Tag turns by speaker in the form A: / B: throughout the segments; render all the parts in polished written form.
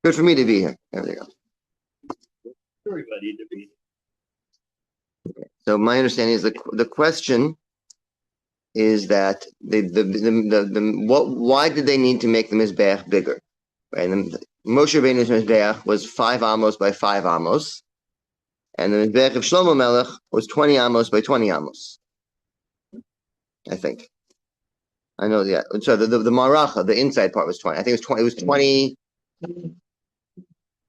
A: Good for me to be here. There we go.
B: Everybody to be.
A: So my understanding is the question is that why did they need to make the mizbeach bigger? Right? And Moshe Rabbeinu's mizbeach was 5 amos by 5 amos, and the mizbeach of Shlomo Melech was 20 amos by 20 amos. I think. I know. Yeah. So the maracha, the inside part was 20. I think it was 20. It was 20.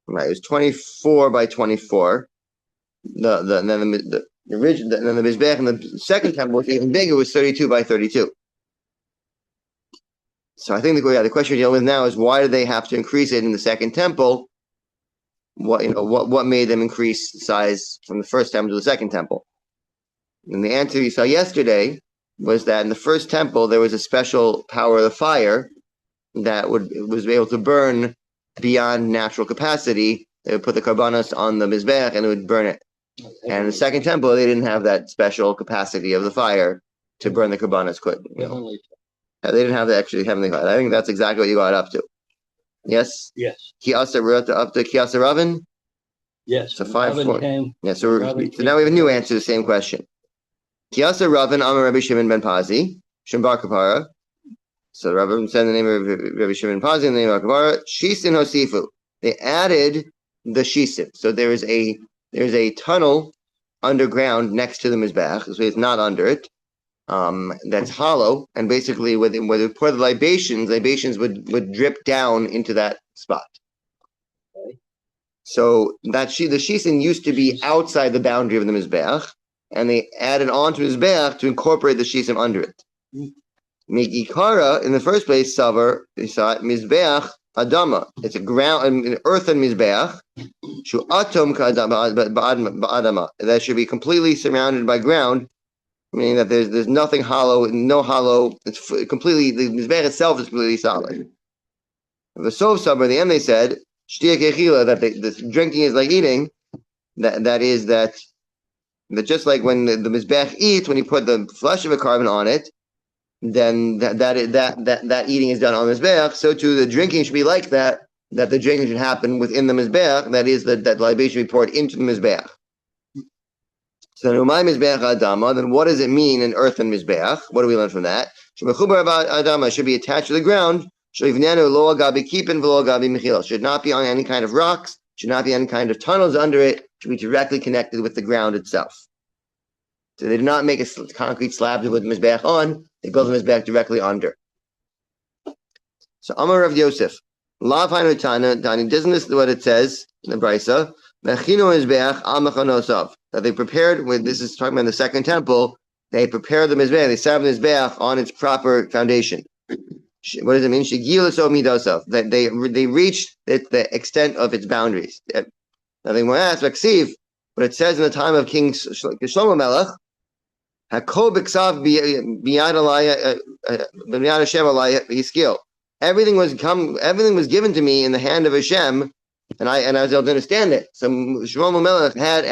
A: Right. It was 24 by 24. The original, and then the mizbeach in the second temple was even bigger. It was 32 by 32. So I think the question we're dealing with now is why did they have to increase it in the second temple? What made them increase the size from the first temple to the second temple? And the answer you saw yesterday was that in the first temple there was a special power of the fire that was able to burn beyond natural capacity. They would put the karbanos on the mizbeach and it would burn it. And in the second temple, they didn't have that special capacity of the fire to burn the karbanos. They didn't have the actually heavenly fire. I think that's exactly what you got up to. Yes?
B: Yes.
A: Up to Kiasa Ravin?
B: Yes.
A: So 5-4. Yeah, so now we have a new answer to the same question. Kiasa Ravin, Amar Rabbi Shimon ben Pazi, Shem Bar Kapara. So Rabbi said the name of Rabbi Shimon ben Pazi and the name of Kapara. Shisin Hosifu. They added the shisin. So there's a tunnel underground next to the mizbeach, so it's not under it. That's hollow, and basically, when they pour the libations would drip down into that spot. Okay. So the shisin used to be outside the boundary of the mizbeach, and they added on to mizbeach to incorporate the shisin under it. Migikara, in the first place, Savar, they saw it, mizbeach Adama. It's a ground, an earthen mizbeach. Shu atom ba'adama. That should be completely surrounded by ground, meaning that there's nothing hollow, no hollow. It's completely, the mizbeach itself is completely solid. The Sov Sabra, at the end they said, Shtia kechila, that the drinking is like eating. That is that just like when the mizbeach eats, when you put the flesh of a carbon on it, then that eating is done on the mizbeach. So too the drinking should be like that. That the drinking should happen within the mizbeach. That is that libation should be poured into the mizbeach. So Numai mizbeach adama. Then what does it mean in earthen mizbeach? What do we learn from that? Adama should be attached to the ground. Should not be on any kind of rocks. Should not be any kind of tunnels under it. Should be directly connected with the ground itself. So they did not make a concrete slab to put the mizbeach on. They built the mizbeach directly under. So Amar Rav Yosef, Lav Hainu Tani, isn't this what it says in the Brisa? That they prepared, this is talking about the second temple, they prepared the mizbeach, they set up the mizbeach on its proper foundation. What does it mean? That they reached the extent of its boundaries. Nothing more asked, but it says in the time of King Shlomo Melech, everything was given to me in the hand of Hashem, and I was able to understand it. So Shlomo Melech had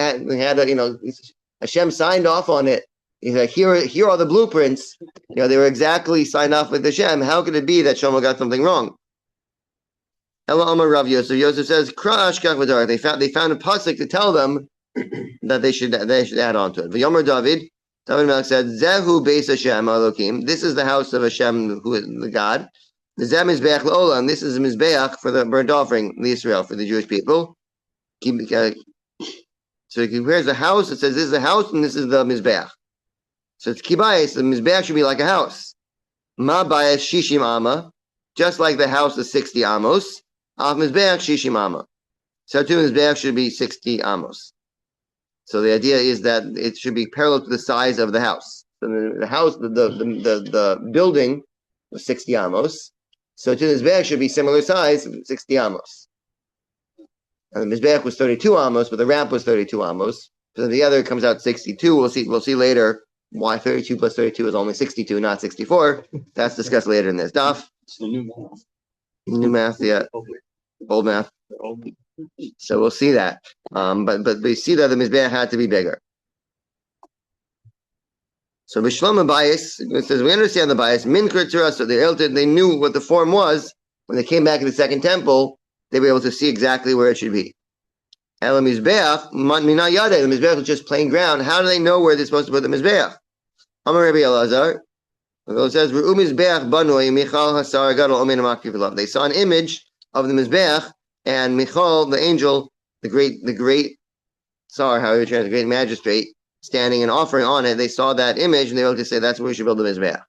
A: Hashem signed off on it. He's like, here are the blueprints. They were exactly signed off with Hashem. How could it be that Shlomo got something wrong? Ella Amar Rav Yosef. Yosef says, they found a pasuk to tell them that they should add on to it. V'yomer David Melech said, Zehu Beis Hashem Elokim. This is the house of Hashem, who is the God. The Zeh Mizbeach L'Olam. This is a Mizbeach for the burnt offering, the Israel, for the Jewish people. So he compares the house. It says this is the house and this is the Mizbeach. So it's Kibayis. The Mizbeach should be like a house. Ma Bayis Shishim Amma. Just like the house is 60 amos. Av Mizbeach Shishim Amma. So too Mizbeach should be 60 amos. So the idea is that it should be parallel to the size of the house. So the house, the building was 60 amos. So to the mizbeach should be similar size, 60 amos. And the mizbeach was 32 amos, but the ramp was 32 amos. So the other comes out 62. We'll see later why 32 plus 32 is only 62, not 64. That's discussed later in this daf.
B: It's the new math.
A: New math, yeah. Old math. So we'll see that. But we see that the mizbeach had to be bigger. So Bishlam bias, it says we understand the bias. Min so they knew what the form was when they came back to the second temple. they were able to see exactly where it should be. El Mizbeach, Mina Yade, the Mizbeach was just plain ground. How do they know where they're supposed to put the Mizbeach? Amar Rabbi Elazar, it says, they saw an image of the Mizbeach, and Michal, the angel, the great Tsar, however you translate, the great magistrate, standing and offering on it. They saw that image, and they were able to say, that's where we should build the Mizbeach.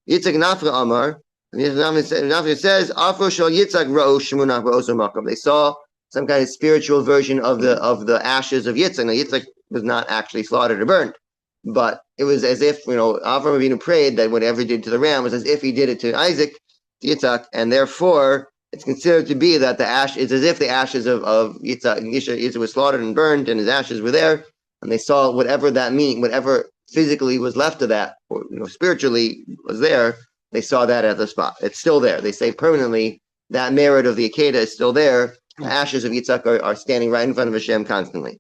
A: Yitzhak Nafra Amar, Nafra says, Afro Shal Yitzhak Ra'o Shemunach Ba'oso Makam. They saw some kind of spiritual version of the ashes of Yitzhak. Now, Yitzhak was not actually slaughtered or burned, but it was as if, Avram Avinu prayed that whatever he did to the ram was as if he did it to Isaac, to Yitzhak, and therefore it's considered to be that the ash is as if the ashes of Yitzhak was slaughtered and burned, and his ashes were there, and they saw whatever that mean, whatever physically was left of that, or spiritually was there. They saw that at the spot. It's still there. They say permanently that merit of the Akedah is still there. The ashes of Yitzhak are standing right in front of Hashem constantly.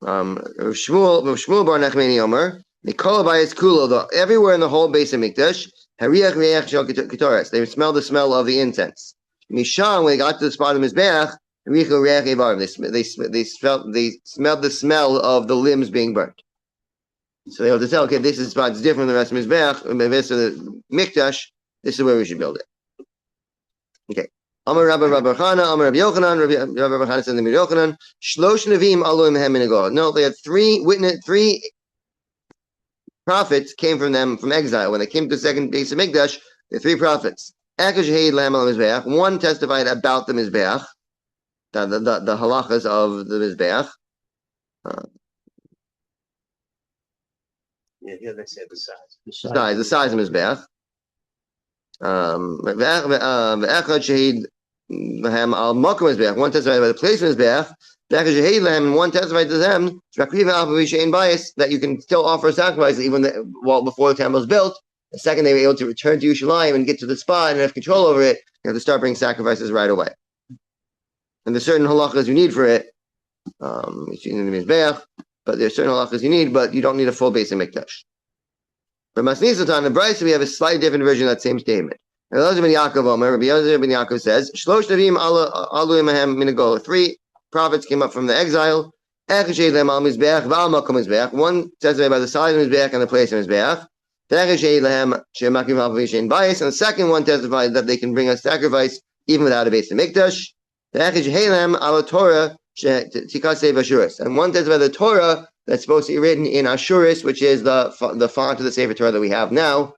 A: Shmuel bar Nachmani Omer, Mikol Abayis Kulo, everywhere in the whole base of Mikdash, Hariach Reach Shel Ketoras, they smelled the smell of the incense. Misham, when they got to the spot of Mizbeach, Richo Reach Evarim, they smelled the smell of the limbs being burnt. So they have to tell, okay, this is the spot, it's different from the rest of Mizbeach, the rest of the Mikdash, this is where we should build it. Okay. Amar Rabbi Chana, Amar Rabbi Yochanan, Rabbi Chana said to Rabbi Yochanan, Shlosh Nevim Aloim Hem Minagol. No, they had three prophets came from them from exile. When they came to the second base of Mikdash, the three prophets. One testified about the Mizbeach, the halachas of the Mizbeach.
B: Here they say the size.
A: The size of Mizbeach. One testified by the place of Mizbeach, and one testified to them that you can still offer sacrifices even before the temple is built. The second they were able to return to Yerushalayim and get to the spot and have control over it, you have to start bringing sacrifices right away. And there's certain halachas you need for it. It's in the Mizbeach, but there's certain halachas you need, but you don't need a full base of Mikdash. But Masnisatan, the Bryce, we have a slightly different version of that same statement. Rabbi Elazar ben Yaakov says, Shlosh Navim alu imahem minagol. Three prophets came up from the exile. One testified by the side of Mizbeach and the place of Mizbeach. And the second one testified that they can bring a sacrifice even without a base of Mikdash. And one testified by the Torah that's supposed to be written in Ashuris, which is the font of the Sefer Torah that we have now.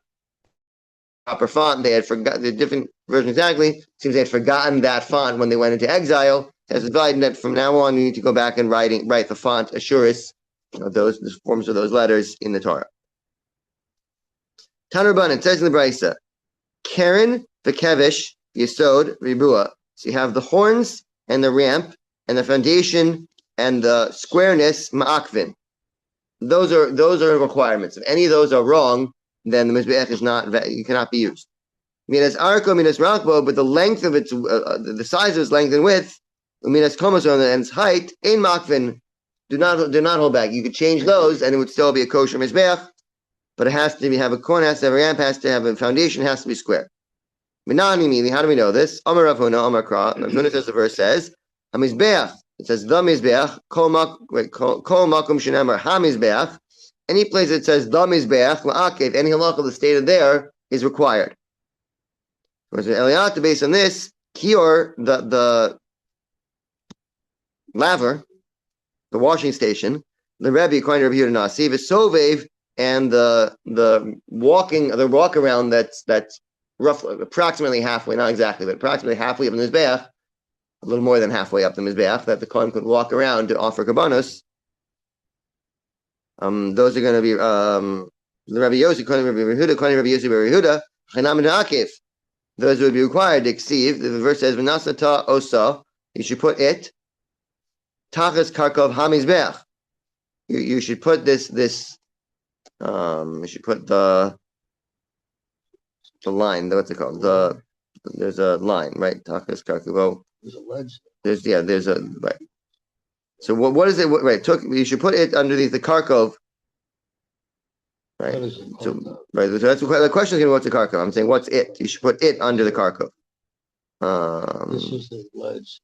A: Proper font. They had forgotten the different version exactly. Seems they had forgotten that font when they went into exile. Testified that from now on you need to go back and write the font Ashuris, the forms of those letters in the Torah. Tanur it says in the Brisa, Karen v'kevish yesod ribua. So you have the horns and the ramp and the foundation and the squareness ma'akvin. Those are requirements. If any of those are wrong, then the Mizbeach is not, you cannot be used. Minas arko, minas rakbo, but the length of its, the size of its length and width, minas komason and its height, in makvin, do not hold back. You could change those and it would still be a kosher Mizbeach, but it has to have a corner, has to have a ramp, has to have a foundation, has to be square. Minani mili, how do we know this? Amar Rav Huna, Amar Kra, Rav Huna says the verse says, HaMizbeach, it says the Mizbeach, kol makom shenamar HaMizbeach. Any place that says the Mizbeach, la'akev, any halach of the stated there is required. Whereas Eliyahu, based on this, kior, the laver, the washing station, the Rebbe, according to Rabbi Yehuda Nasi, v'sovev, and the walk around that's roughly approximately halfway, not exactly, but approximately halfway up the Mizbeach, a little more than halfway up the Mizbeach, that the Kohen could walk around to offer Karbanos. Those are going to be the Rabbi Yossi, according to Rabbi Yehuda, according to Rabbi Yossi, Rabbi Yehuda, Chanam and Akif. Those would be required to exceed. The verse says, "V'nasata osa." You should put it. Tachas karkov hamizbeach. You should put this. You should put the line. What's it called? There's a line, right? Tachas karkov.
B: There's a ledge.
A: There's a right. So what is it? Right, you should put it underneath the karkov. Right. So right. So that's the question is going to what's the karkov. I'm saying what's it? You should put it under the karkov.
B: This was the ledge.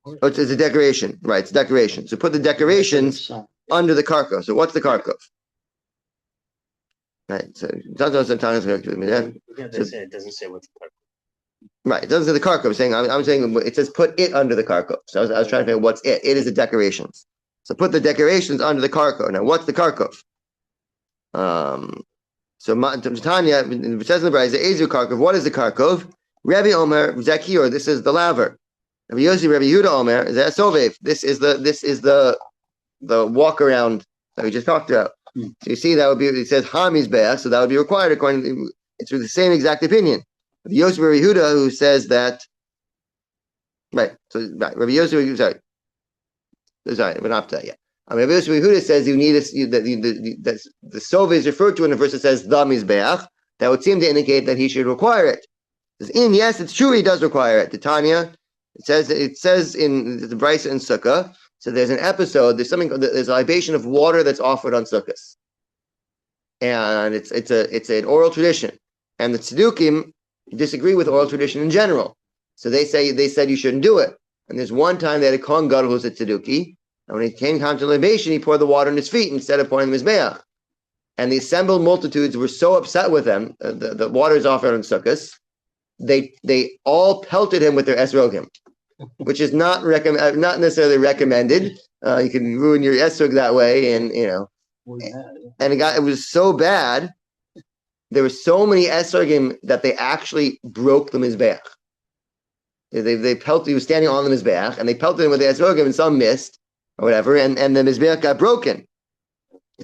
A: Oh, it's a decoration, right? It's a decoration. So put the decorations under the karkov. So what's the karkov? Right. So sometimes
C: It doesn't say what's the karkov.
A: Right. It doesn't say the karkov. I'm saying it says put it under the karkov. So I was trying to figure out what's it. It is the decorations. So put the decorations under the karkov. Now what's the karkov? So Tanya, it says in the Brayz, Ezu karkov. What is the karkov? Rabbi Omer Zakir. This is the laver. Rabbi Yossi, Rabbi Yehuda Omer, Sovev. This is the walk around that we just talked about. So you see that would be, it says Hamizbeach, so that would be required according to, it's with the same exact opinion. Rabbi Yossi, Rabbi Yehuda, who says that, right, Rabbi Yossi, sorry, we're not up to that yet. Rabbi Yossi, Rabbi Yehuda says you need that the Sovev is referred to in the verse that says the Mizbeach. That would seem to indicate that he should require it. Yes, it's true he does require it. Titania. It says in the Brisa and Sukkah. So there's an episode. There's a libation of water that's offered on Sukkot, and it's an oral tradition. And the Tzedukim disagree with oral tradition in general. So they said you shouldn't do it. And there's one time they had a Kohen Gadol who's a Tzeduki, and when he came time to libation, he poured the water on his feet instead of pouring the Mizbeach. And the assembled multitudes were so upset with him. The water is offered on Sukkot. They all pelted him with their esrogim, which is not necessarily recommended. You can ruin your esrog that way, and it was so bad. There were so many esrogim that they actually broke the mizbeach. They pelted. He was standing on the mizbeach, and they pelted him with the esrogim, and some missed or whatever, and the mizbeach got broken.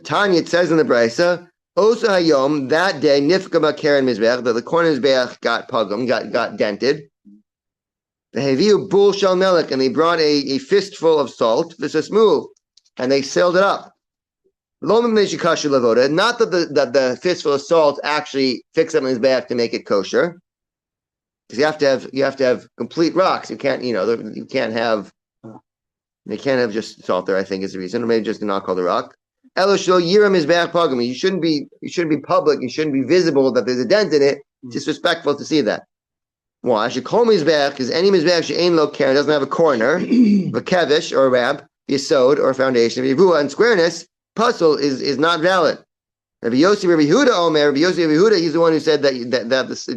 A: Tanya, it says in the Brisa, Osa Hayom, that day, Nifka Karen Mizbeach, that the corner Mizbeach got pugum, got dented. The Heviu Bul Shal Melech, and they brought a fistful of salt, this is smooth, and they sealed it up. Not that the fistful of salt actually fixed up Mizbeach to make it kosher, because you have to have complete rocks. You can't have just salt there, I think is the reason, or maybe just not call the rock. You shouldn't be public. You shouldn't be visible that there's a dent in it. It's disrespectful to see that. Why? I should call mizbeach because any mizbeach she'ain lo karen doesn't have a corner, a kevish or a ramp, yesod or a foundation. Yivua and squareness, puzzle is not valid. Rabbi Yossi, Rabbi Yehuda Omer, Rabbi Yossi, Rabbi Yehuda, he's the one who said that it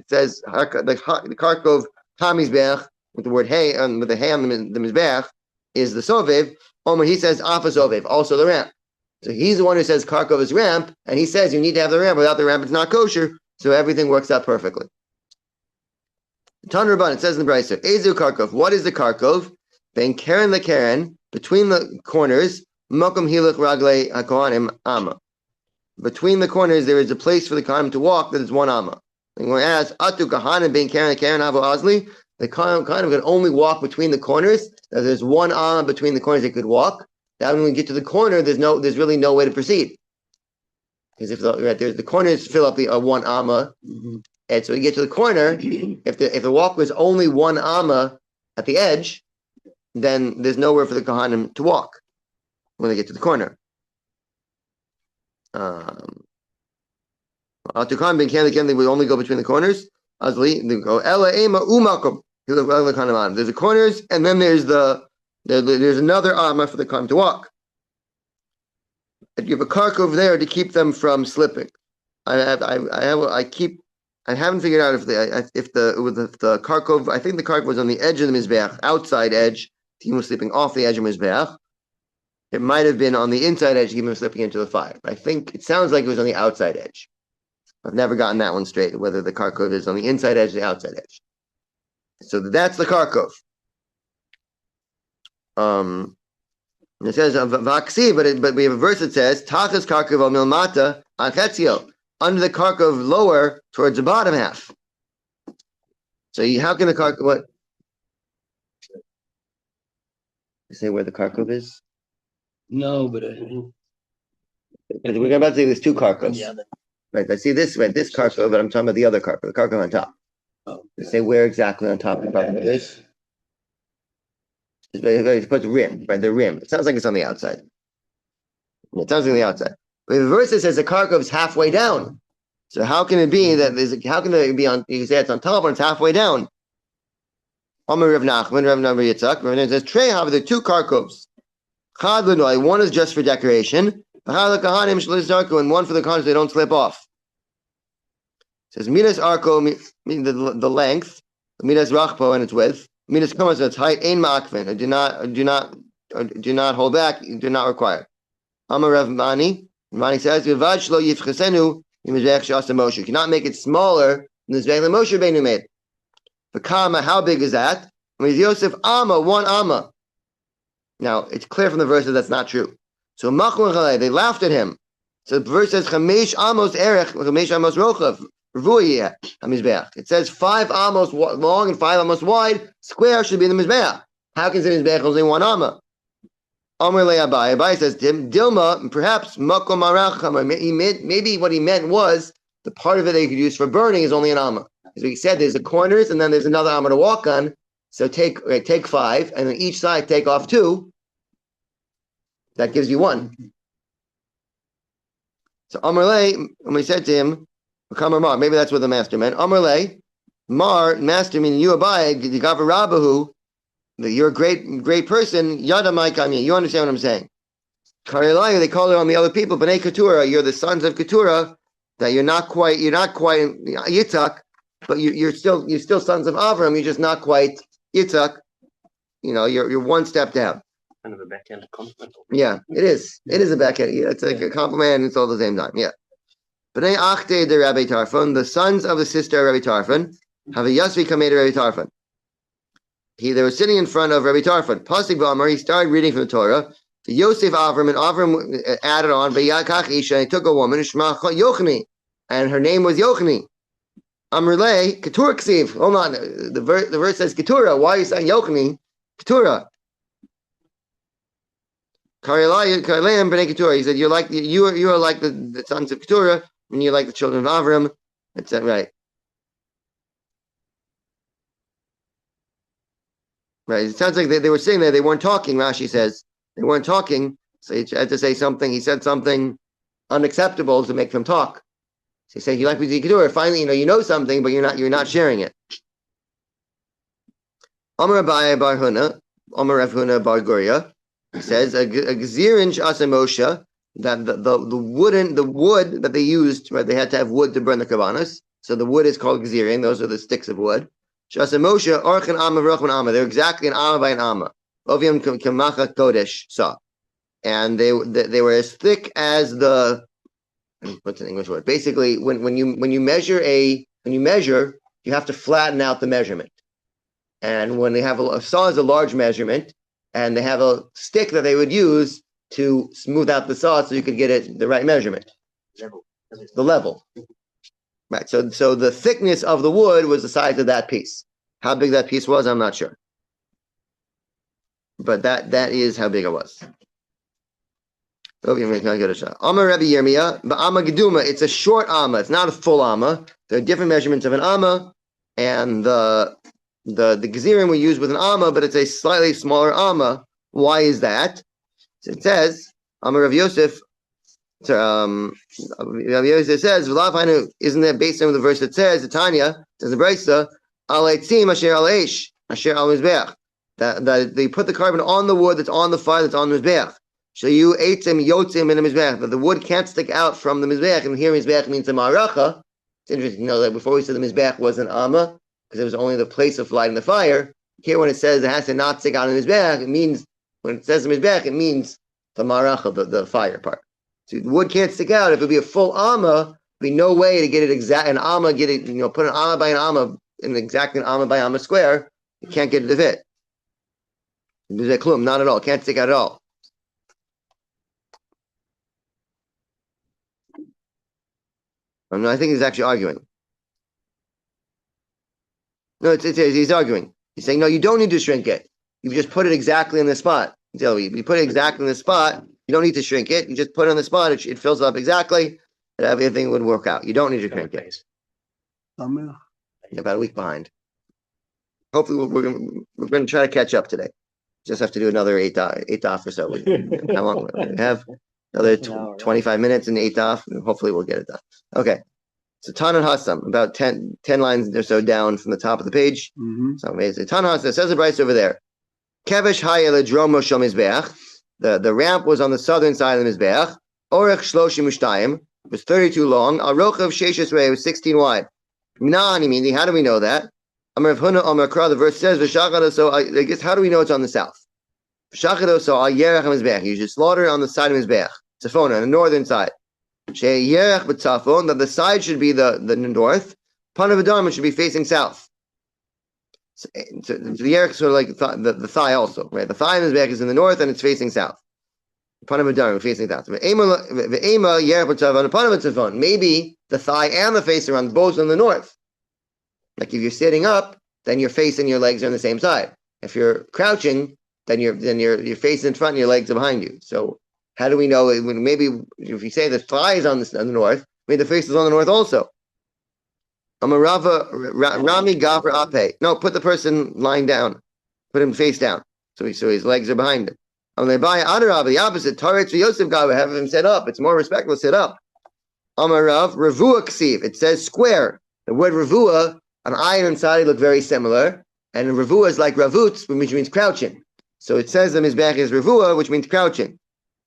A: says the karkov hamizbeach with the word hey and with the hey on the mizbeach is the sovev. Omer, he says afa sovev, also the ramp. So he's the one who says karkov is ramp, and he says you need to have the ramp. Without the ramp, it's not kosher. So everything works out perfectly. Tan Rabban, it says in the Brisa, Ezu karkov. What is the karkov? Then karen the karen between the corners. Mokum hilach ragle hakohanim ama. Between the corners, there is a place for the kohanim to walk that is one amma. And when we ask atu kahanim being karen avo azli, the kohanim can only walk between the corners. Now, there's one amma between the corners they could walk. Now, when we get to the corner, there's really no way to proceed, because if the corners fill up the one amma, and so we get to the corner. If the walk was only one amma at the edge, then there's nowhere for the kohanim to walk when they get to the corner. They would only go between the corners. There's the corners, and then there's another amma for the kohanim to walk. And you have a kark over there to keep them from slipping. I haven't figured out if the karkov. I think the kark was on the edge of the mizbeach, outside edge. He was sleeping off the edge of mizbeach. It might have been on the inside edge. He was slipping into the fire. I think it sounds like it was on the outside edge. I've never gotten that one straight. Whether the karkov is on the inside edge or the outside edge. So that's the karkov. It says vaksi, but we have a verse that says tachas karkov al milmata achetzio, under the karkov lower towards the bottom half. So how can the karkov what? You say where the karkov is?
B: No, but
A: we're about to say there's two karkovs.
B: Yeah,
A: right. I see this karkov, but I'm talking about the other karkov, the karkov on top.
B: Oh.
A: You say where exactly on top of the karkov is? It's supposed to rim, right? The rim. It sounds like it's on the outside. It sounds like on the outside. But the verse says the karkov is halfway down. So how can it be that how can it be on? You say it's on top when it's halfway down. Amar Rav Nachman, Rav Yitzchak. Rav Nachman says, "Trey have the two karkovs. Chad l'noi. One is just for decoration. And one for the kohanim so they don't slip off." It says midas arko, the length, midas rachpo and its width, midas kamas its height. Ein ma'akvin. Do not hold back. Do not require. Amar Rav Mani. Mani says, "Vivad shlo yifchesenu imizbech shasa Moshe." You cannot make it smaller than the mizbech that Moshe Rabbeinu made. The kama, how big is that? Yosef amma, one amma. Now it's clear from the verse that that's not true. So they laughed at him. So the verse says chamesh amos erech, chamesh amos rochav, rvuiyeh hamizbeach. It says 5 amos long and 5 amos wide. Square should be the mizbeach. How can the mizbeach only 1 amma? Amar le Abai. Abai says Dilma, perhaps makom aracham. Maybe what he meant was the part of it that you could use for burning is only an amma. As we said, there's the corners and then there's another amma to walk on. So take 5, and on each side take off 2. That gives you 1. So Amar le, when we said to him, Mar, maybe that's what the master meant. Amar le, Mar, master meaning you Abai, Gavav Rabahu, that you're a great person. Yada Maikami, you understand what I'm saying? Karilai, they call it on the other people, Bnei Keturah, you're the sons of Keturah, that you're not quite Yitzhak, but you're still sons of Avram. You're just not quite Yitzhak. You're one step down.
C: Kind of a backhand compliment.
A: Yeah, it is. It is a backhand. Yeah, it's like a compliment, and it's all at the same time. Yeah. Bnei Achte de Rabbi Tarfon, the sons of the sister of Rabbi Tarfon, have a Yasvi Kamei de Rabbi Tarfon. They were sitting in front of Rabbi Tarfon. Pasuk V'amar, he started reading from the Torah. The Yosef Avram, and Avram added on, V'yakach Isha, and he took a woman, Shema Yochni, and her name was Yochni. Amrle, Keturah Ksiv. Hold on, the verse says Keturah. Why are you saying Yochni? Keturah. Karilayim b'nei Keturah. He said you are like the sons of Keturah, and you're like the children of Avram. That's right. Right. It sounds like they were sitting there. They weren't talking. Rashi says they weren't talking. So he had to say something. He said something unacceptable to make them talk. So he said, "You like me to Keturah? Finally, you know something, but you're not sharing it." Amar Abaye bar Huna, Amar Rav Huna bar Guria. He says a gezirin sh'asa Moshe, that the wood that they used, right? They had to have wood to burn the kavanas. So the wood is called gezirin. Those are the sticks of wood. Sh'asa Moshe orchan amma v'rochman amma. They're exactly an amma by an amma. Oviam kamacha kodesh saw, and they were as thick as the. What's an English word? Basically, when you measure, you have to flatten out the measurement. And when they have a saw is a large measurement, and they have a stick that they would use to smooth out the saw so you could get it the right measurement. The level. Right. So the thickness of the wood was the size of that piece. How big that piece was, I'm not sure. But that is how big it was. Amar Rabbi Yirmiyah, but Amma Geduma, it's a short Amma, it's not a full Amma. There are different measurements of an Amma, and the Gezirim we use with an Amma, but it's a slightly smaller Amma. Why is that? So it says, Amar Rav Yosef, Rav Yosef says, isn't that based on the verse that says, Tanya, says the Brisa, Al-Eitzim Asher Al-Eish, Asher Al-Mizbeach, that they put the carbon on the wood that's on the fire that's on the Mizbeach. So you ate them yotzim in the mizbeach, but the wood can't stick out from the mizbeach. And here mizbeach means a maracha. It's interesting to know that before we said the mizbeach was an amma, because it was only the place of lighting the fire. Here, when it says it has to not stick out in the mizbeach, it means when it says the mizbeach, it means the maracha, the fire part. So the wood can't stick out. If it would be a full amma, there'd be no way to get it exact. An amma, get it, put an amma by an amma in exactly an amma by amma square. You can't get it to fit. Not at all. Can't stick out at all. No, I think he's actually arguing. No, he's arguing. He's saying, no, you don't need to shrink it. You just put it exactly in the spot. So you put it exactly in the spot. You don't need to shrink it. You just put it on the spot. It fills up exactly, and everything would work out. You don't need to shrink it. About a week behind. Hopefully, we're going to try to catch up today. Just have to do another 8 daf or so. How long we have? Another 25 minutes and 8 daf. Hopefully, we'll get it done. Okay. So Tanan Hasam, about 10 lines or so down from the top of the page. So amazing. Tanan Hasam, it says the price over there. Kevesh Hayel Dromo Shom Mizbeach. The ramp was on the southern side of the Mizbeach. Orech Shloshim Ushtayim was 32 long. Arochav Sheshes Rei was 16 wide. Minani meaning, how do we know that? Amar Huna Amar Kra, the verse says, V'shachado, so I guess, how do we know it's on the south? V'shachado, so Al Yerech HaMizbeach. You should slaughter on the side of Mizbeach. Tzafona, on the northern side. She Yerech B'tzafon, that the side should be the north. Panav Adam should be facing south. So the Yerech is sort of like the thigh also, right? The thigh of Mizbeach is in the north and it's facing south. Panav Adam facing south. V'ema Yerech B'tzafon, Panav B'tzafon. Maybe the thigh and the face are on both in the north. Like if you're sitting up, then your face and your legs are on the same side. If you're crouching, then your face in front and your legs are behind you. So how do we know? Maybe if you say the thigh is on the north, maybe the face is on the north also. Rami Gafra Ape. No, put the person lying down. Put him face down. So his legs are behind him. The opposite. Taretz Yosef Gafra, have him sit up. It's more respectful, sit up. Amarav Ravua Ksiv. It says square. The word Ravua, an ayin and sadi look very similar, and Ravua is like Ravutz, which means crouching. So it says the Mizbeach is Ravua, which means crouching.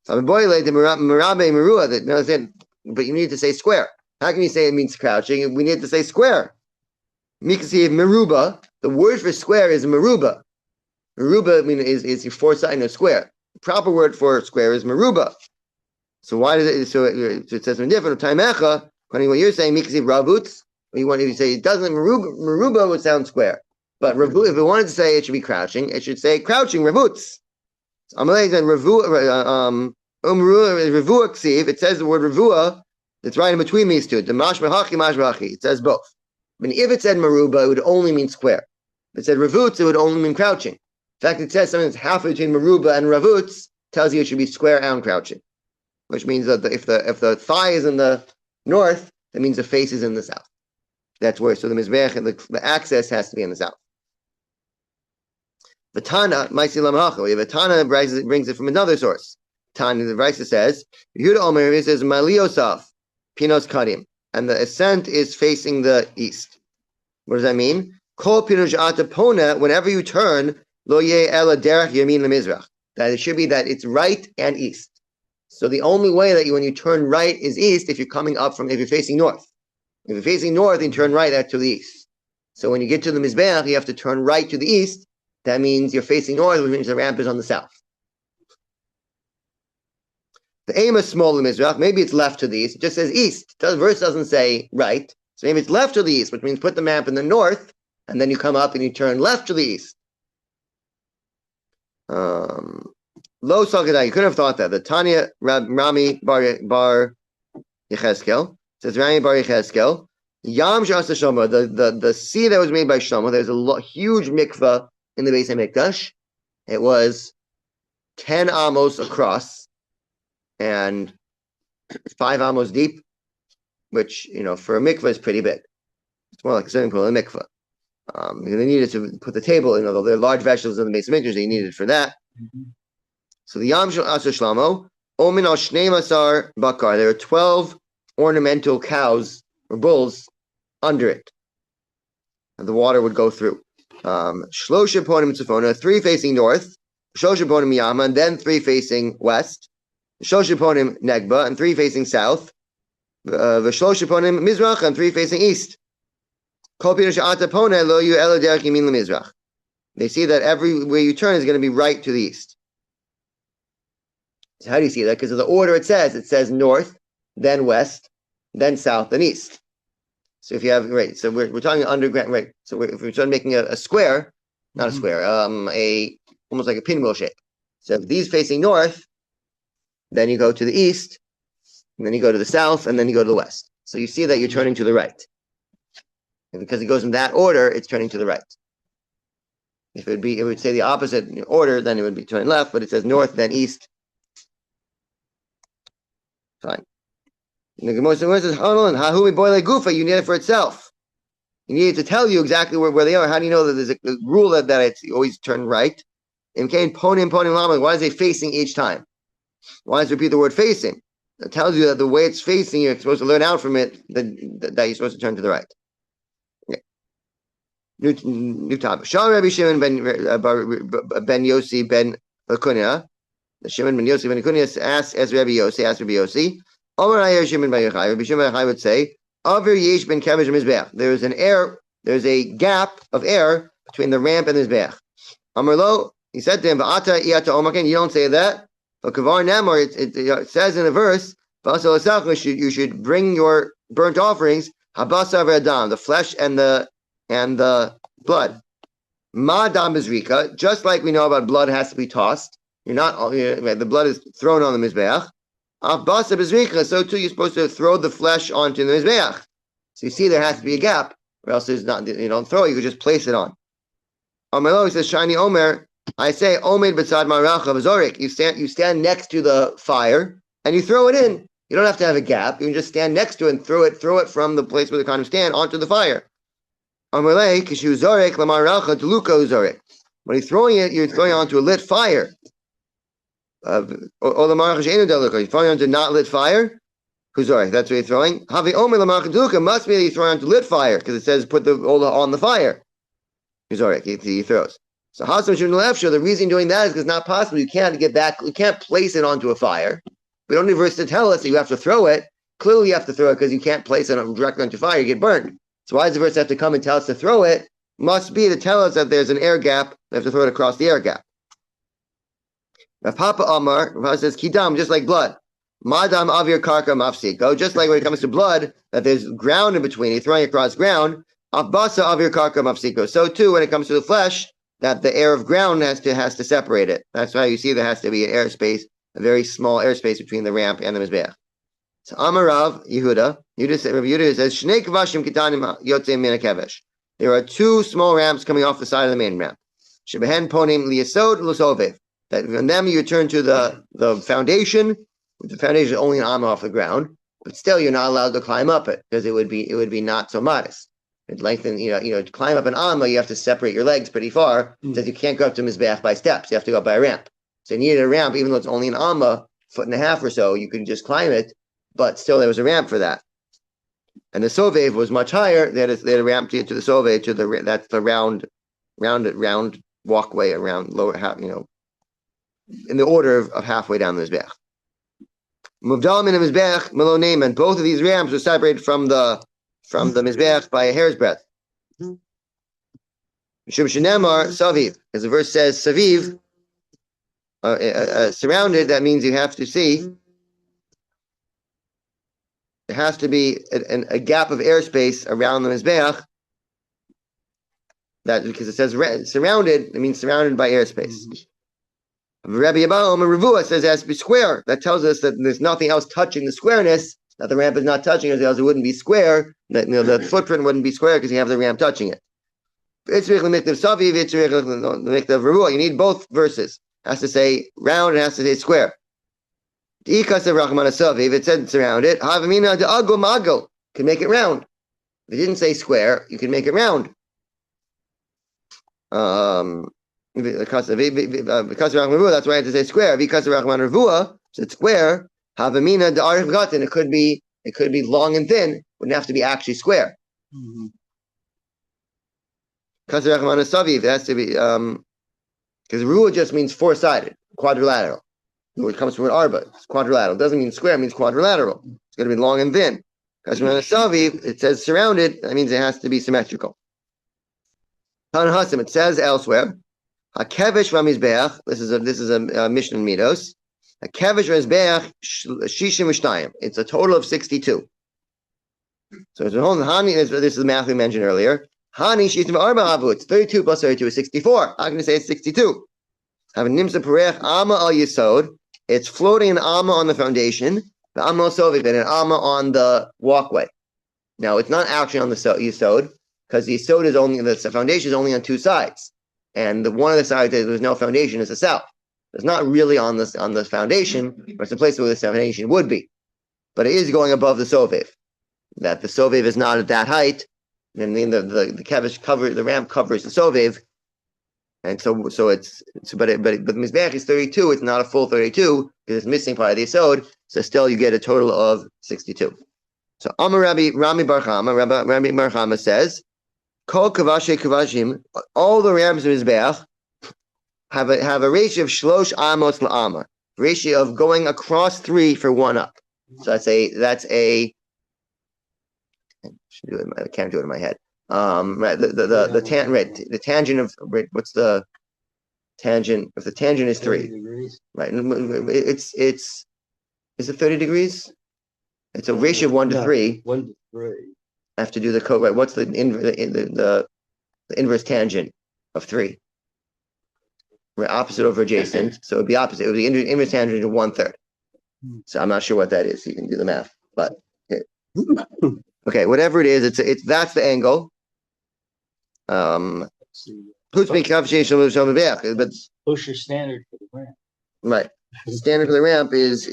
A: So but you need to say square. How can you say it means crouching? We need to say square. Mikasiv Meruba, the word for square is Meruba. Meruba is your four side no square. The proper word for square is Meruba. So why does it? So it says something different. Taimecha, according to what you're saying, Mikasiv Ravutz. You want to say it doesn't. Meruba would sound square, but if it wanted to say it should be crouching, it should say crouching Ravutz. Amalei said Ravua Ksiv. It says the word Ravua. It's right in between these two. The mashmahachi mashmahachi. It says both. I mean, if it said Meruba, it would only mean square. If it said Ravutz, it would only mean crouching. In fact, it says something that's halfway between Meruba and Ravutz tells you it should be square and crouching, which means that if the thigh is in the north, that means the face is in the south. That's where, so the Mizbeach, the access has to be in the south. The Tana, Maisi Lamahacha, the Tana brings it from another source. Tana, the Raisa says, Yehuda Omer, it says, Maliosaf, Pinos Kadim, and the ascent is facing the east. What does that mean? Kol Pinos Atapona, whenever you turn, Lo Ye Ela Derech Yamin Lemizrach, that it should be that it's right and east. So the only way that when you turn right is east if you're facing north. If you're facing north, you turn right to the east. So when you get to the Mizbeach, you have to turn right to the east. That means you're facing north, which means the ramp is on the south. The aim is small in Mizbeach. Maybe it's left to the east. It just says east. The verse doesn't say right. So maybe it's left to the east, which means put the ramp in the north, and then you come up and you turn left to the east. Lo Salgadai, you couldn't have thought that. The Tanya Rami Bar Yecheskel. Says Rami Bar Yecheskel, Yam Shas Shlomo, the sea that was made by Shlomo. There's a huge mikveh in the Beis Hamikdash. It was 10 amos across and 5 amos deep, which for a mikveh is pretty big. It's more like a swimming pool, a mikveh. They needed to put the table. There are large vegetables in the Beis Hamikdash. They needed it for that. So the Yam Shas Shlomo, Omin al Shnei Masar Bakar. There are 12 ornamental cows or bulls under it, and the water would go through. Shlosha ponim tzafona, 3 facing north. Shlosha ponim yama, and then 3 facing west. Shlosha ponim negba, and 3 facing south. Shlosha ponim mizrach, and 3 facing east. Kol pina she'ata pona lo yu ela derech yamin lemizrach. They see that everywhere you turn is going to be right to the east. So how do you see that? Because of the order it says north, then west, then south, then east. So if you have, right, so we're talking underground, right? So if we're trying making a square, not a square, almost like a pinwheel shape. So if these facing north, then you go to the east, and then you go to the south, and then you go to the west. So you see that you're turning to the right. And because it goes in that order, it's turning to the right. If it would say the opposite order, then it would be turning left, but it says north, then east. Fine. And the Gemara says, you need it for itself. You need it to tell you exactly where they are. How do you know that there's a rule that it's always turn right? Why is it facing each time? Why does it repeat the word facing? It tells you that the way it's facing, you're supposed to learn out from it that you're supposed to turn to the right. Okay. New topic. Shal Rabbi Shimon ben Yossi ben Lakunia. Shimon ben Yossi ben Lakunia asks Rabbi Yossi. Omer Ayer Shimon ben Yochai. Rabbi Shimon ben Yochai would say, Aver Yesh ben Kevesh Mizbeach. There's a gap of air between the ramp and the Mizbeach. Amar Lo, he said to him, Va'ata iyata omaken. You don't say that. But Kavar Namor, it says in the verse, you should bring your burnt offerings, habasa v'adam, the flesh and the blood. Ma'adam bizrika, just like we know about blood has to be tossed. The blood is thrown on the mizbeach. Habasa bizrika, so too you're supposed to throw the flesh onto the mizbeach. So you see there has to be a gap, or else there's not. You don't throw it; you could just place it on. Amelo, he says, Shani Omer. I say, Omed b'tzad maracha v'zorik. You stand next to the fire and you throw it in. You don't have to have a gap. You can just stand next to it and throw it from the place where the kind of stand onto the fire. Amalei kishu zorek lamaracha deluko zorek. When you're throwing it onto a lit fire. Or lamaracha she'enu deluko. You're throwing it onto not lit fire. Kuzorek. That's what you're throwing. Havi omed lamaracha deluka must be that you're throwing onto lit fire because it says put the ola on the fire. Kuzorek. He throws. So the reason doing that is because it's not possible. You can't place it onto a fire. We don't need a verse to tell us that you have to throw it. Clearly you have to throw it because you can't place it directly onto fire, you get burned. So why does the verse have to come and tell us to throw it? Must be to tell us that there's an air gap, we have to throw it across the air gap. Now Papa Amar, Papa says, Kidam, just like blood. Madam avir karka mafsiko, just like when it comes to blood, that there's ground in between, you're throwing across ground. Afbasa avir karka mafsiko. So too, when it comes to the flesh, that the air of ground has to separate it. That's why you see there has to be an airspace, a very small airspace between the ramp and the mizbeach. So Amarav Yehuda, Rabbi Yehuda says, Shnei kavashim kitanim yotzei min hakevesh. There are two small ramps coming off the side of the main ramp. Shebehen ponim liyasod l'sovev. That from them you turn to the foundation. The foundation is only an amma off the ground, but still you're not allowed to climb up it because it would be not so modest. It lengthen, to climb up an amma, you have to separate your legs pretty far, because you can't go up to mizbeach by steps. You have to go up by a ramp. So you needed a ramp, even though it's only an amma, 1.5 feet or so, you could just climb it, but still there was a ramp for that. And the sovev was much higher. They had a ramp to the sovev, that's the round walkway around lower half, in the order of halfway down the mizbeach. Muvdalim in the mizbeach, Melo Naaman. Both of these ramps were separated from the mizbeach by a hair's breadth. Mishum shenemar saviv, as the verse says, saviv, surrounded. That means you have to see. There has to be a gap of airspace around the mizbeach. That because it says surrounded, it means surrounded by airspace. Rabbi Revua says it has to be square. That tells us that there's nothing else touching the squareness. That the ramp is not touching it, else it wouldn't be square. That the footprint wouldn't be square because you have the ramp touching it. You need both verses. It has to say round, it has to say square. If it said surrounded, can make it round. If it didn't say square, you can make it round. Because of Rachman, that's why I have to say square. Because of Rachman Revua, so it's square. Havamina de Arif Gatin, it could be long and thin, wouldn't have to be actually square. Because of Rachman Saviv, it has to be because Rua just means four-sided, quadrilateral. It comes from an arba, it's quadrilateral. It doesn't mean square, it means quadrilateral. It's going to be long and thin. Because when Saviv, it says surrounded, that means it has to be symmetrical. Tan Hasim, it says elsewhere. Hakevesh v'mizbeach. This is a Mishnah in Midos. Hakevesh v'mizbeach shishim v'shnayim. It's a total of 62. So it's a whole hani. This is the math we mentioned earlier. Hani shishim v'arba havu. It's 32 plus 32 is 64. I'm going to say it's 62. Have a nimsa perech amma al yisod. It's floating an amma on the foundation. The amma al soviv and an amma on the walkway. Now it's not actually on the yisod because the yisod is only the foundation is only on two sides. And one of the sides that there's no foundation is the south. It's not really on the foundation, but it's a place where the foundation would be. But it is going above the sovev. That the sovev is not at that height, and then the kevish the ramp covers the sovev. And so but the Mizbeach is 32. It's not a full 32 because it's missing part of the Yesod. So still you get a total of 62. So Amar Rabbi Bar Chama says, Kol Kavashe Kavashim, all the rams of Mizbeach have a ratio of Shlosh Amos La'ama, ratio of going across 3 for 1 up. So that's a I can't do it in my head. Right, the tangent of what's the tangent? If the tangent is 3, right? It's is it 30 degrees? It's a ratio of 1 to 3.
B: 1 to 3.
A: I have to do the code right. What's the inverse tangent of 3? Right, opposite over adjacent. So it'd be opposite. It would be inverse tangent of 1/3. So I'm not sure what that is. You can do the math, but okay, whatever it is, it's that's the angle. But push
B: your standard for the ramp.
A: Right. The standard for the ramp is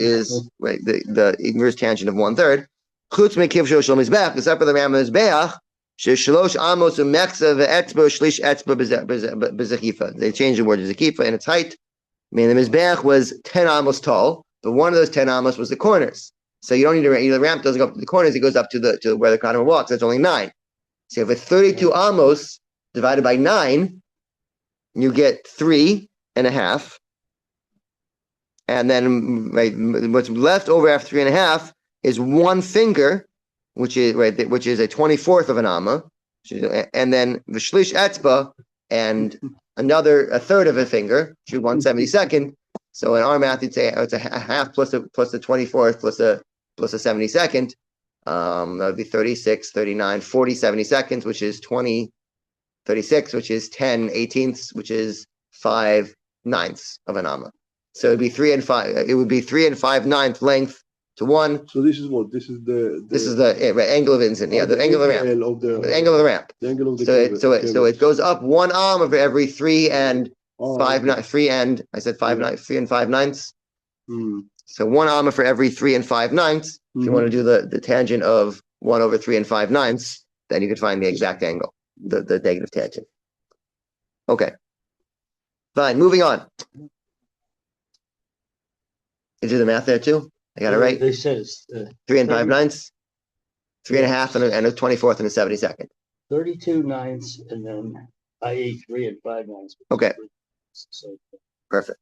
A: right the inverse tangent of 1/3. Chutz mekiv shel mizbeach, except for the ramp of mizbeach, sheshlosh amos umeksa ve'etzba shlish etzba bezachifa. They changed the word to zachifa and its height. I mean, the mizbeach was 10 amos tall, but one of those 10 amos was the corners. So you don't need the ramp doesn't go up to the corners; it goes up to where the Kohen walks. That's only 9. So if it's 32 amos divided by 9, you get 3.5. And then what's left over after 3.5 is 1 finger, which is a 24th of an amma, and then the shlish etzba and a third of a finger, which is 1/72nd. So in our math, you'd say it's a half plus the 24th plus a 72nd. That would be 36, 39, 40 72nds, which is 20, 36, which is 10 18ths, which is 5/9 of an amma. So it'd be 3 and 5. It would be 3 and 5/9 length to 1.
D: So this is what? This is the
A: angle of incident. Yeah, the angle of the ramp. The angle of the ramp.
D: The angle of the
A: so it goes up 1 arm for every 3 and 3 and I said 3 and 5/9. So 1 arm for every 3 and 5/9. If you want to do the tangent of 1 over 3 and 5/9, then you could find the exact angle, the negative tangent. Okay. Fine. Moving on. You do the math there too? I got it right?
B: They said it's
A: 3 and 5/9, 3.5 and a 24th and a 72nd.
B: 32 ninths, and then i.e. 3 and 5/9.
A: Okay.
B: So
A: Perfect.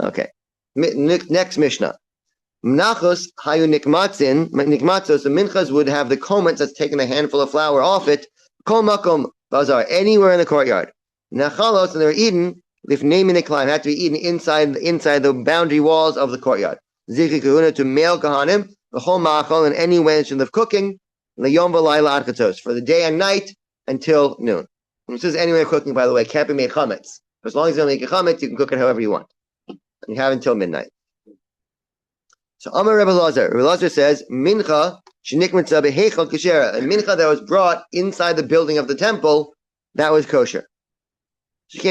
A: Okay. Next Mishnah. Mnachos hayu nikmatzos. The minchas would have the komets that's taken a handful of flour off it. Kol makom bazar, anywhere in the courtyard. Nachalos, and they're eaten. If naming the climb had to be eaten inside the boundary walls of the courtyard. Zikri kahuna to male kahanim, the whole ma'achol, and any mention of cooking, leyom v'layla ad chatzos, for the day and night until noon. And it says anywhere cooking, by the way, can't be made chametz. As long as you don't make a chametz, you can cook it however you want. And you have until midnight. So Amar Rebbe Lazar says, mincha shenikmatza behechal kashera, a mincha that was brought inside the building of the temple, that was kosher. You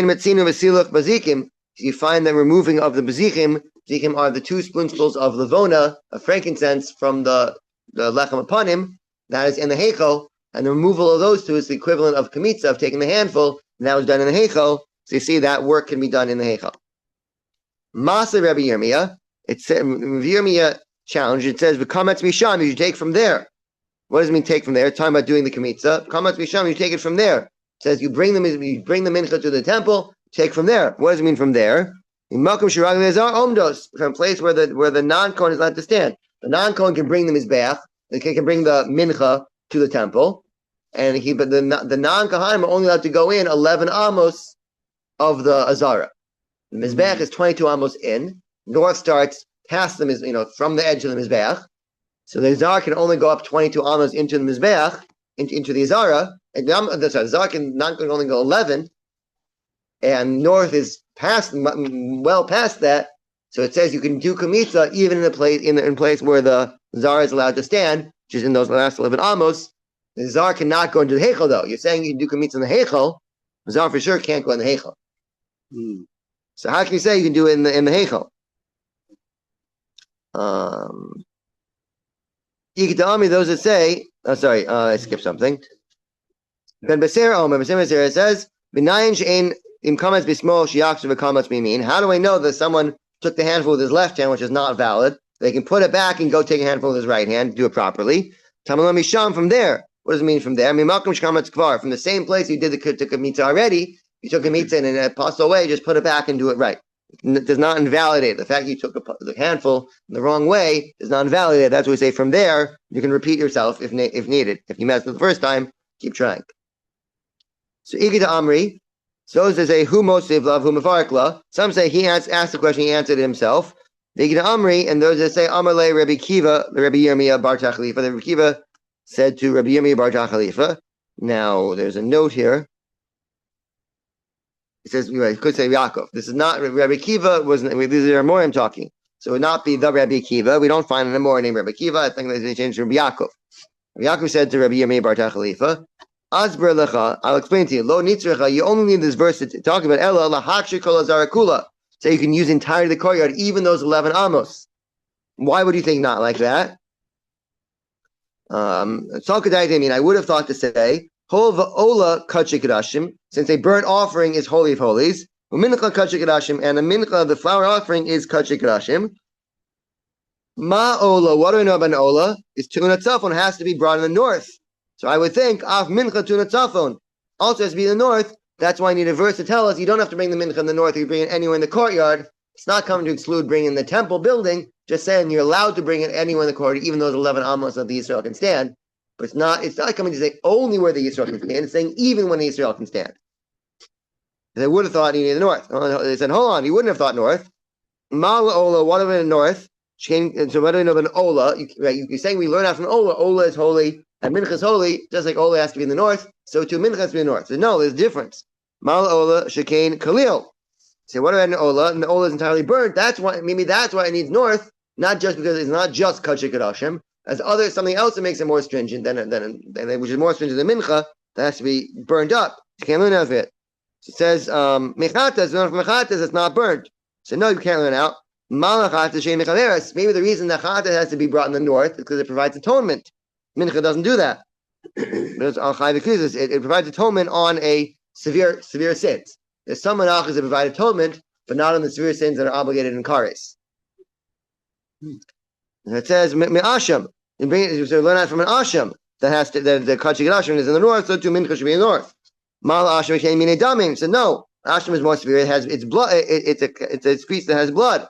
A: find the removing of the bazichim. Bazichim are the 2 spoonfuls of levona, of frankincense, from the lechem upon him, that is in the heichal, and the removal of those 2 is the equivalent of kamitza, of taking the handful, and that was done in the heichal. So you see that work can be done in the heichal. Masa Rabbi Yirmiyah, it says Yirmiyah challenge. It says v'kametz misham, you take from there. What does it mean take from there? It's talking about doing the kamitza. Kametz misham, you take it from there. It says you bring the mincha to the temple, take from there. What does it mean from there? In Malkum Shirag Lezar Omdos, from a place where the non-Kohen is allowed to stand. The non-Kohen can bring the mizbeach, they can bring the mincha to the temple, but the non-Kohanim are only allowed to go in 11 amos of the Azara. The mizbeach is 22 amos in. North starts past the from the edge of the mizbeach. So the Azara can only go up 22 amos into the mizbeach, into the Azara. And the Azara can only go 11. And north is well past that, so it says you can do kamitza even in a place where the zar is allowed to stand, which is in those last 11 amos. The zar cannot go into the heichal though. You're saying you can do kamitza in the heichal. The zar for sure can't go in the heichal. So how can you say you can do it in the heichal? Those that say, I skipped something. Ben Beser Omer, Beser says, B'nayin she'ein How do I know that someone took the handful with his left hand, which is not valid? They can put it back and go take a handful with his right hand, do it properly. From there. What does it mean from there? From the same place you took a mitzvah already, you took a mitzvah and in a possible way, just put it back and do it right. It does not invalidate. The fact you took the handful the wrong way does not invalidate. That's what we say. From there, you can repeat yourself if needed. If you messed up the first time, keep trying. So Igita Amri, so they say who mostly love, who mafarikla. Some say he asked the question, he answered it himself. Igita Amri, and those that say Amarle Rabbi Kiva, Rabbi Yirmiyah Bar Tachalifa. The Rabbi Kiva said to Rabbi Yirmiyah Bar Tachalifa. Now there's a note here. It says, it could say Yaakov. This is not Rabbi Kiva. These are Amorim talking. So it would not be the Rabbi Kiva. We don't find an Amor named Rabbi Kiva. I think they changed to Rabbi Yaakov. Rabbi Yaakov said to Rabbi Yirmiyah Bar Tachalifa, Asber lecha, I'll explain to you. Lo nitzrecha, you only need this verse to talk about Ella lahakshir kol hazarakula. So you can use entirely the courtyard, even those 11 amos. Why would you think not like that? I would have thought to say, Hol va'ola kachik kadashim, since a burnt offering is holy of holies, u'mincha kachik kadashim, and the mincha, the flour offering, is kachik kadashim. Ma ola, what do we know about an ola? Is tuna tzafon, has to be brought in the north. So I would think, af mincha tuna tzafon, also has to be in the north. That's why I need a verse to tell us you don't have to bring the mincha in the north, you bring it anywhere in the courtyard. It's not coming to exclude bringing the temple building, just saying you're allowed to bring it anywhere in the courtyard, even those 11 amos of the Israel can stand. But it's not coming to say only where the Israel can stand. It's saying even when the Israel can stand. They would have thought you needed the north. They said, hold on, you wouldn't have thought north. Mala Ola, what about the north? So what do we know about an Ola? You're saying we learn out from Ola. Ola is holy and Mincha is holy, just like Ola has to be in the north. So too Mincha has to be in the north. So no, there's a difference. Mala Ola, Shekain Khalil. So what about an Ola? And the Ola is entirely burnt. That's why it needs north, not just because it's not just Kachik Kadashim. As something else that makes it more stringent than which is more stringent than mincha, that has to be burned up. You can't learn out of it. So it says mechatas, it's not burnt. So no, you can't learn out. Maybe the reason that chata has to be brought in the north is because it provides atonement. Mincha doesn't do that. It provides atonement on a severe sins. There's some menachas that provide atonement, but not on the severe sins that are obligated in kares. And it says me'asham. You learn that from an asham that has to the kachik asham is in the north, so too mincha should be in the north. Mal asham can't mean a damim. So no, asham is more severe. It has its blood. It's a species that has blood.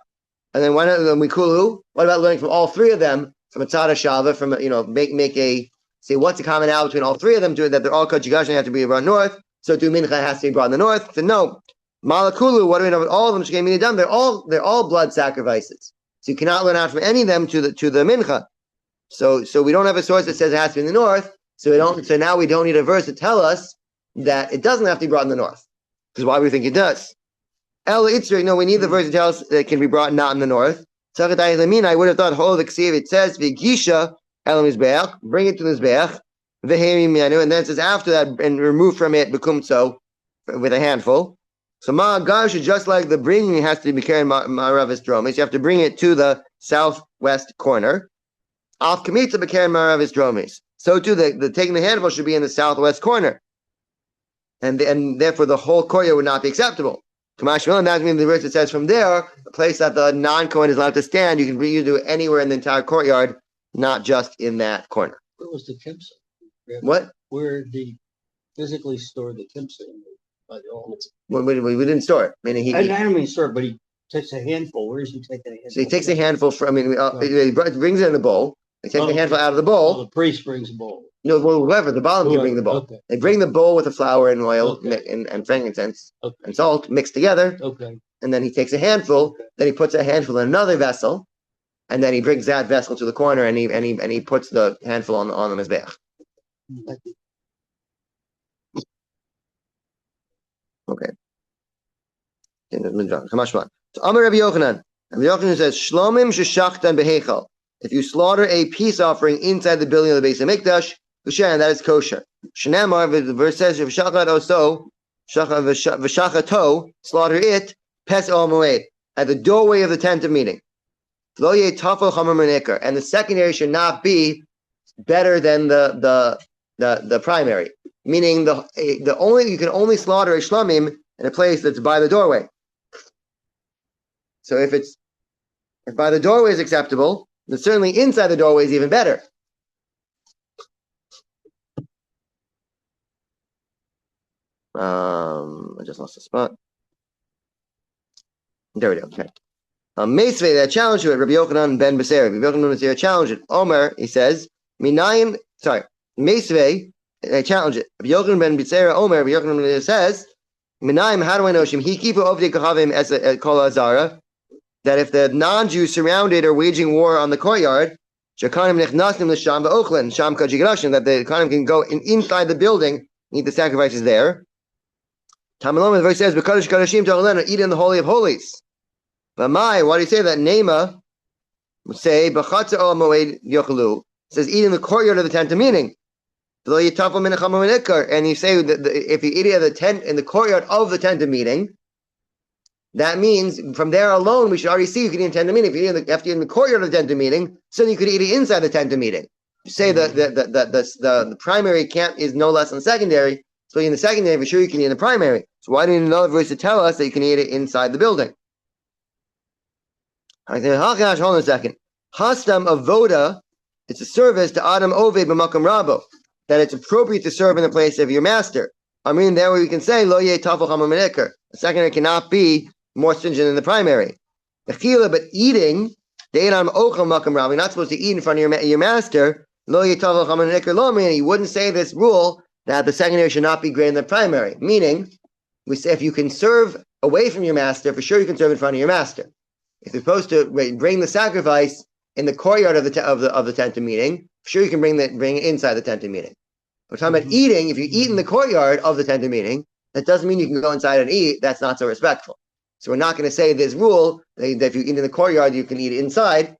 A: And then why not mikulu? What about learning from all three of them from a tzara shava? From make a say what's the commonality between all three of them? That they're all kachik asham have to be brought north. So too mincha has to be brought in the north. So no, malakulu. What do we know about all of them? She can't mean a dam. They're all blood sacrifices. So you cannot learn out from any of them to the mincha. So we don't have a source that says it has to be in the north. So now we don't need a verse to tell us that it doesn't have to be brought in the north. Because why we think it does. No, we need the verse to tell us that it can be brought not in the north. I would have thought the ksiv, it says V'gisha el mizbeach, bring it to the mizbeach, and then it says after that and remove from it bekumtso with a handful. So ma'agash is just like the bringing has to be carried ma'aravis dromis. You have to bring it to the southwest corner. Af kamitza b'karen ma'aravis dromis. So too, the taking the handful should be in the southwest corner, and therefore the whole courtyard would not be acceptable. Kamashmalan, that means the verse that says from there, the place that the non-Kohen is allowed to stand, you can do it anywhere in the entire courtyard, not just in that corner.
B: Where was the kimsa?
A: What?
B: Where they physically store the kimsa?
A: We didn't store it. I mean,
B: I don't mean store, but he takes a handful. Where is he taking a handful?
A: So he takes a handful from. He brings it in a bowl. They take the handful out of the bowl.
B: The priest brings a bowl.
A: No, whoever the Balaam can bring the bowl.
B: Okay.
A: They bring the bowl with the flour and oil and frankincense and salt mixed together.
B: Okay.
A: And then he takes a handful. Then he puts a handful in another vessel, and then he brings that vessel to the corner and he puts the handful on the mizbeach. Okay. So Amar Rabbi Yochanan. Rabbi Yochanan says, Shlomim sheshachtan behechal. If you slaughter a peace offering inside the building of the Beis HaMikdash, and that is kosher. Shnamar, the verse says, v'shachat oso, v'shachato, slaughter it, pes el moed, at the doorway of the tent of meeting. Lo ye tafel chamer menikar, and the secondary should not be better than the primary. Meaning you can only slaughter a shlomim in a place that's by the doorway. So if by the doorway is acceptable, then certainly inside the doorway is even better. I just lost the spot. There we go. Okay. Meisvei, that challenge to it, Rabbi Yochanan ben Beseira. Rabbi Yochanan ben Beseira challenged it. Omer, he says, Meisvei, they challenge it. Rabbi Yochanan ben Beseira, Omer, Rabbi Yochanan ben Beseira says, Minayim, how do I know him? He keep ovdei kachavim as a kol azara, that if the non-Jews surrounded or waging war on the courtyard, shakanim nechnasim l'sham v'ochlen, sham kajigrashim, that the kanim can go inside the building, eat the sacrifices there. Tamalom, the verse says, "B'kadosh kadashim ta'olenu, eat in the holy of holies." But why do you say that? Nema, say b'chatzer ol moed yochelu, says eat in the courtyard of the tent of meeting. And you say that if you eat at the tent in the courtyard of the tent of meeting, that means from there alone we should already see you can eat in the tent of meeting. If you eat after you're in the courtyard of the tent of meeting, so you could eat it inside the tent of meeting. You say that the primary camp is no less than secondary. So in the secondary, for sure you can eat in the primary. So why do you need another verse to tell us that you can eat it inside the building? I say, hold on a second. Hastam avoda, it's a service to Adam Oved b'makam rabo, that it's appropriate to serve in the place of your master. I mean, there we can say, lo ye tafel chamar menikar. The secondary cannot be more stringent than the primary. But eating, you're not supposed to eat in front of your master. Lo ye tafel chamar menikar lo, meaning you wouldn't say this rule that the secondary should not be greater than the primary. Meaning, we say if you can serve away from your master, for sure you can serve in front of your master. If you're supposed to bring the sacrifice in the courtyard of the tent of meeting, for sure you can bring it inside the tent of meeting. We're talking about eating. If you eat in the courtyard of the tent of meeting, that doesn't mean you can go inside and eat. That's not so respectful. So we're not going to say this rule that if you eat in the courtyard, you can eat inside,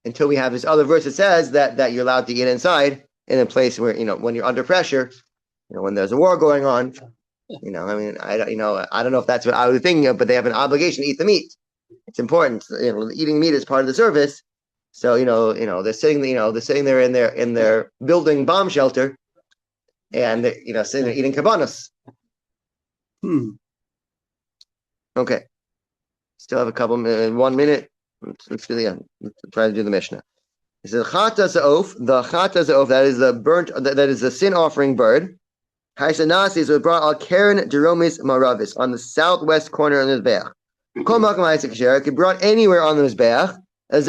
A: until we have this other verse that says that you're allowed to eat inside in a place where, when you're under pressure, when there's a war going on, I don't know if that's what I was thinking of, but they have an obligation to eat the meat. It's important. Eating meat is part of the service. So they're sitting there in their building bomb shelter, and sitting there eating kabanos. Okay, still have a couple 1 minute. Let's do the end. Let's try to do the Mishnah. It says chata za'of. The chata za'of, that is the burnt. That is the sin offering bird. Haisanasi was brought al karen deromis maravis, on the southwest corner of the mizbeach. Kol makam ha'isik it could be brought anywhere on the mizbeach. But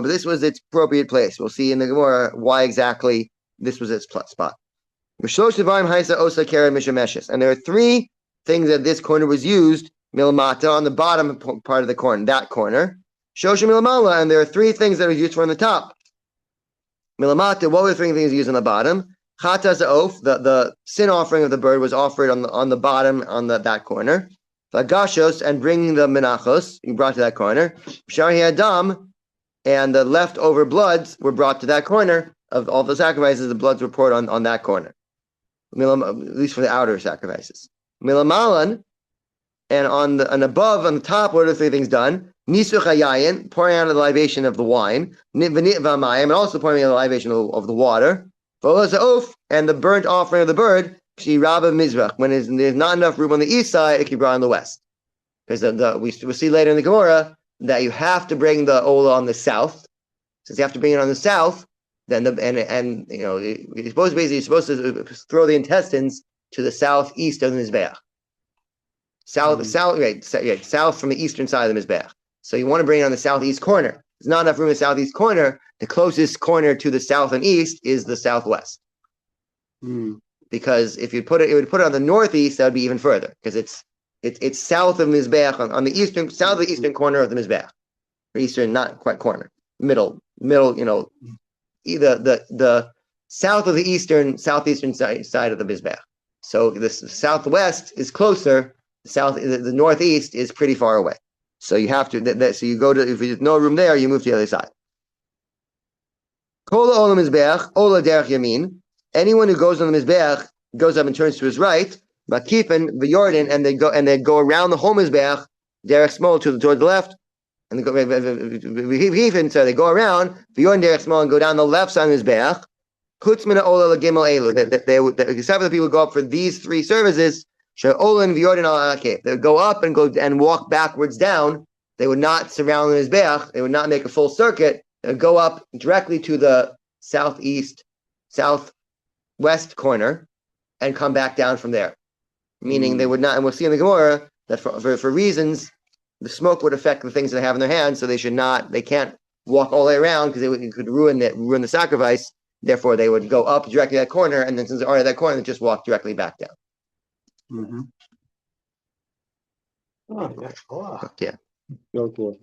A: this was its appropriate place. We'll see in the Gemara why exactly this was its spot. And there are three things that this corner was used, milamata, on the bottom part of the corner, that corner. Shosha milamala, and there are three things that are used from the top. Milamata, what were the three things used on the bottom? Chata za'of, the sin offering of the bird was offered on the bottom, on that corner. Vagashos, and bringing the menachos, you brought to that corner. Shari adam, and the leftover bloods were brought to that corner of all the sacrifices. The bloods were poured on that corner, at least for the outer sacrifices. Milamalan, and above, on the top, what are the three things done? Nisuch hayayin, pouring out of the libation of the wine. Nitvanit v'amayim, and also pouring out of the libation of the water. V'olaza'of, and the burnt offering of the bird. Rabbi Mizrach, when there's not enough room on the east side, it can be brought on the west. Because we'll see later in the Gemara that you have to bring the Ola on the south. Since you have to bring it on the south, then you're supposed to throw the intestines to the southeast of the Mizbeach. South from the eastern side of the Mizbeach. So you want to bring it on the southeast corner. There's not enough room in the southeast corner. The closest corner to the south and east is the southwest. Because if it would put it on the northeast, that would be even further, because it's south of Mizbeach, on the south of the eastern corner of the Mizbeach, or eastern, not quite corner, middle, either the south of the southeastern side of the Mizbeach. So the southwest is closer. The northeast is pretty far away. So you have to. So you go to, if there's no room there, you move to the other side. Kola olam Mizbeach, ola derech yamin. Anyone who goes on the Mizbeach goes up and turns to his right, Makifin v'yordan, and they go around the whole Mizbeach, derech small toward the left, and they go so they go around v'yordan derech small and go down the left side of the Mizbeach. Chutz mina ola l'gimel elu, that except for the people who go up for these three services, She'olin v'yordin al ha'kev. They would go up and go and walk backwards down. They would not surround the mizbeach. They would not make a full circuit. They would go up directly to the southwest corner and come back down from there. Meaning they would not, and we'll see in the Gemara that for reasons, the smoke would affect the things that they have in their hands, so they can't walk all the way around because it could ruin the sacrifice. Therefore, they would go up directly to that corner, and then since they're already at that corner, they just walk directly back down.
B: Mm-hmm. Oh, that's cool.
A: Yeah.
B: Go cool.